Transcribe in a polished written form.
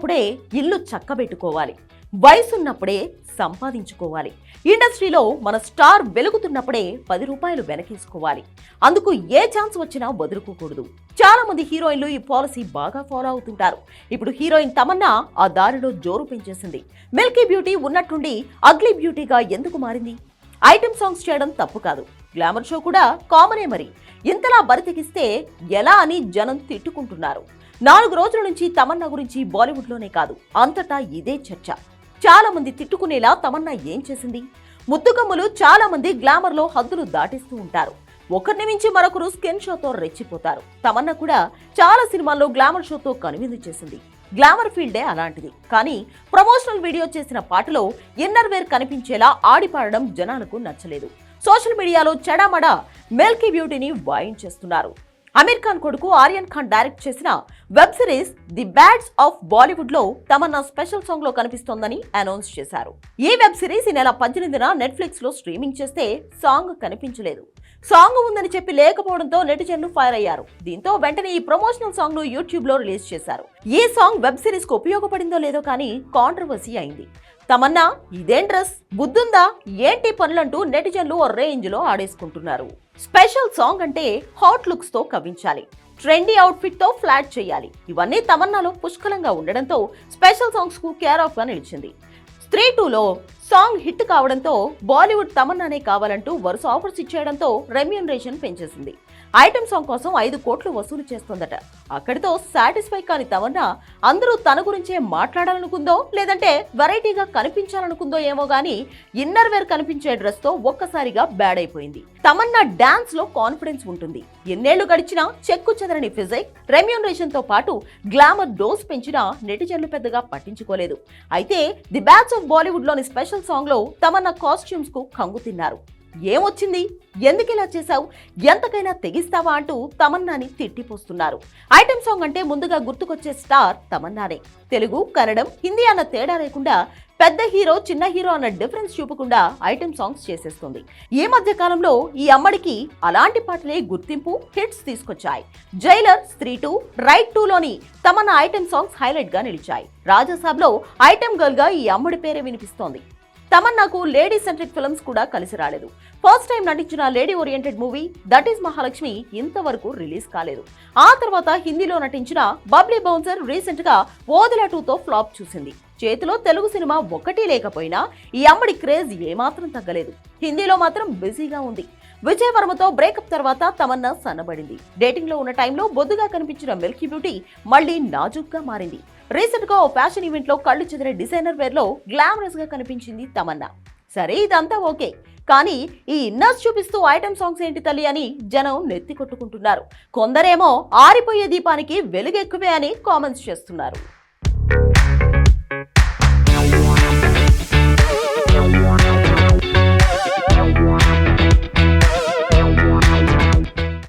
ఉన్నప్పుడే ఇల్లు చక్కబెట్టుకోవాలి, వయసున్నప్పుడే సంపాదించుకోవాలి, ఇండస్ట్రీలో మన స్టార్ వెలుగుతున్నప్పుడే 10 రూపాయలు వెనకేసుకోవాలి. అందుకు ఏ ఛాన్స్ వచ్చినా వదులుకోకూడదు. చాలా మంది హీరోయిన్లు ఈ పాలసీ బాగా ఫాలో అవుతుంటారు. ఇప్పుడు హీరోయిన్ తమన్నా ఆ దారిలో జోరు పెంచేసింది. మిల్కీ బ్యూటీ ఉన్నట్టుండి అగ్లీ బ్యూటీగా ఎందుకు మారింది? ఐటెం సాంగ్స్ చేయడం తప్పు కాదు, గ్లామర్ షో కూడా కామనే. మరి ఇంతలా బరితెగిస్తే ఎలా అని జనం తిట్టుకుంటున్నారు. 4 రోజుల నుంచి తమన్నా గురించి బాలీవుడ్లోనే కాదు అంతటా ఇదే చర్చ. చాలా మంది తిట్టుకునేలా తమన్నా ఏం చేసింది? ముద్దుకమ్ములు చాలా మంది గ్లామర్ లో హద్దులు దాటిస్తూ ఉంటారు. ఒకరిని మించి మరొకరు స్కిన్ షోతో రెచ్చిపోతారు. తమన్నా కూడా చాలా సినిమాల్లో గ్లామర్ షోతో కనువిందు చేసింది. గ్లామర్ ఫీల్డే అలాంటిది. కానీ ప్రమోషనల్ వీడియో చేసిన పాటలో ఇన్నర్ వేర్ కనిపించేలా ఆడిపాడడం జనాలకు నచ్చలేదు. సోషల్ మీడియాలో చెడామడా మిల్కీ బ్యూటీని వాయించేస్తున్నారు. అమీర్ ఖాన్ కొడుకు ఆర్యన్ ఖాన్ డైరెక్ట్ చేసిన web series the బ్యాడ్స్ of Bollywood లో తమన్నా స్పెషల్ సాంగ్ లో కనిపిస్తోందని అనౌన్స్ చేశారు. ఈ వెబ్ సిరీస్ ఈ నెల 18న నెట్ఫ్లిక్స్ లో స్ట్రీమింగ్ చేస్తే సాంగ్ కనిపించలేదు. సాంగ్ ఉందని చెప్పి లేకపోవడంతో నెటిజన్లు ఫైర్ అయ్యారు. దీంతో వెంటనే ఈ ప్రమోషనల్ సాంగ్ ను యూట్యూబ్ లో రిలీజ్ చేశారు. ఈ సాంగ్ వెబ్ సిరీస్ కు ఉపయోగపడిందో లేదో కానీ కాంట్రవర్సీ అయింది. తమన్నా ఇదేం డ్రెస్, బుద్ధుందా, ఏంటి పనులంటూ నెటిజన్లు ఓ రేంజ్ లో ఆడేసుకుంటున్నారు. స్పెషల్ సాంగ్ అంటే హాట్ లుక్స్ తో కవించాలి, ట్రెండీ అవుట్ఫిట్ తో ఫ్లాట్ చేయాలి. ఇవన్నీ తమన్నాలో పుష్కలంగా ఉండడంతో స్పెషల్ సాంగ్స్ కు కేర్ ఆఫ్ గా నిలిచింది. స్త్రీ 2లో సాంగ్ హిట్ కావడంతో బాలీవుడ్ తమన్నానే కావాలంటూ వరుస ఆఫర్స్ ఇచ్చేయడంతో రెమ్యూనరేషన్ పెంచేసింది. ఐటెం సాంగ్ కోసం 5 కోట్లు వసూలు చేస్తోందట. అక్కడితో సాటిస్ఫై కాని తమన్నా అందరూ తన గురించే మాట్లాడాలనుకుందో లేదంటే వెరైటీగా కనిపించాలనుకుందో ఏమో గానీ ఇన్నర్ వేర్ కనిపించే డ్రెస్ తో ఒక్కసారిగా బ్యాడ్ అయిపోయింది. తమన్నా డాన్స్ లో కాన్ఫిడెన్స్ ఉంటుంది. ఎన్నేళ్లు గడిచినా చెక్కు చెదరని ఫిజిక్, రెమ్యూనరేషన్ తో పాటు గ్లామర్ డోస్ పెంచినా నెటిజన్లు పెద్దగా పట్టించుకోలేదు. అయితే ది బ్యాడ్స్ ఆఫ్ బాలీవుడ్ లోని స్పెషల్ సాంగ్ లో తమన్నా కాస్ట్యూమ్స్ కు కంగు తిన్నారు. ఏమొచ్చింది, ఎందుకిలా చేశావు, ఎంతకైనా తెగిస్తావా అంటూ తమన్నాని తిట్టిపోస్తున్నారు. ఐటెం సాంగ్ అంటే ముందుగా గుర్తుకొచ్చే స్టార్ తమన్నానే. తెలుగు, కన్నడం, హిందీ అన్న తేడా లేకుండా పెద్ద హీరో చిన్న హీరో అన్న డిఫరెన్స్ చూపకుండా ఐటెం సాంగ్స్ చేసేస్తుంది. ఈ మధ్య కాలంలో ఈ అమ్మడికి అలాంటి పాటలే గుర్తింపు, హిట్స్ తీసుకొచ్చాయి. జైలర్, స్త్రీ 2, రైట్ 2లోని తమన్నా ఐటెం సాంగ్స్ హైలైట్ గా నిలిచాయి. రాజాసాబ్ లో ఐటెం గర్ల్ గా ఈ అమ్మడి పేరే వినిపిస్తోంది. తమన్నాకు లేడీ సెంట్రిక్ ఫిల్మ్స్ కూడా కలిసి రాలేదు. ఫస్ట్ టైం నటించిన lady oriented movie that is Mahalakshmi ఇంతవరకు రిలీజ్ కాలేదు. ఆ తర్వాత హిందీలో నటించిన బబ్లీ బౌన్సర్ రీసెంట్ గా ఓదెలా 2తో ఫ్లాప్ చూసింది. చేతిలో తెలుగు సినిమా ఒక్కటి లేకపోయినా ఈ అమ్మడి క్రేజ్ ఏమాత్రం తగ్గలేదు. హిందీలో మాత్రం బిజీగా ఉంది. విజయ్ వర్మతో బ్రేకప్ తర్వాత తమన్నా సన్నబడింది. డేటింగ్ లో ఉన్న టైంలో బొద్దుగా కనిపించిన మిల్కీ బ్యూటీ మళ్లీ నాజుక్ గా మారింది. రీసెంట్ గా ఓ ఫ్యాషన్ ఈవెంట్ లో కళ్ళు చెదిరే డిజైనర్ వేర్ లో గ్లామరస్ గా కనిపించింది తమన్నా. సరే ఇదంతా ఓకే, కానీ ఈ ఇన్నర్స్ చూపిస్తూ ఐటెం సాంగ్స్ ఏంటి తల్లి అని జనం నెత్తి కొట్టుకుంటున్నారు. కొందరేమో ఆరిపోయే దీపానికి వెలుగెక్కువే అని కామెంట్స్ చేస్తున్నారు.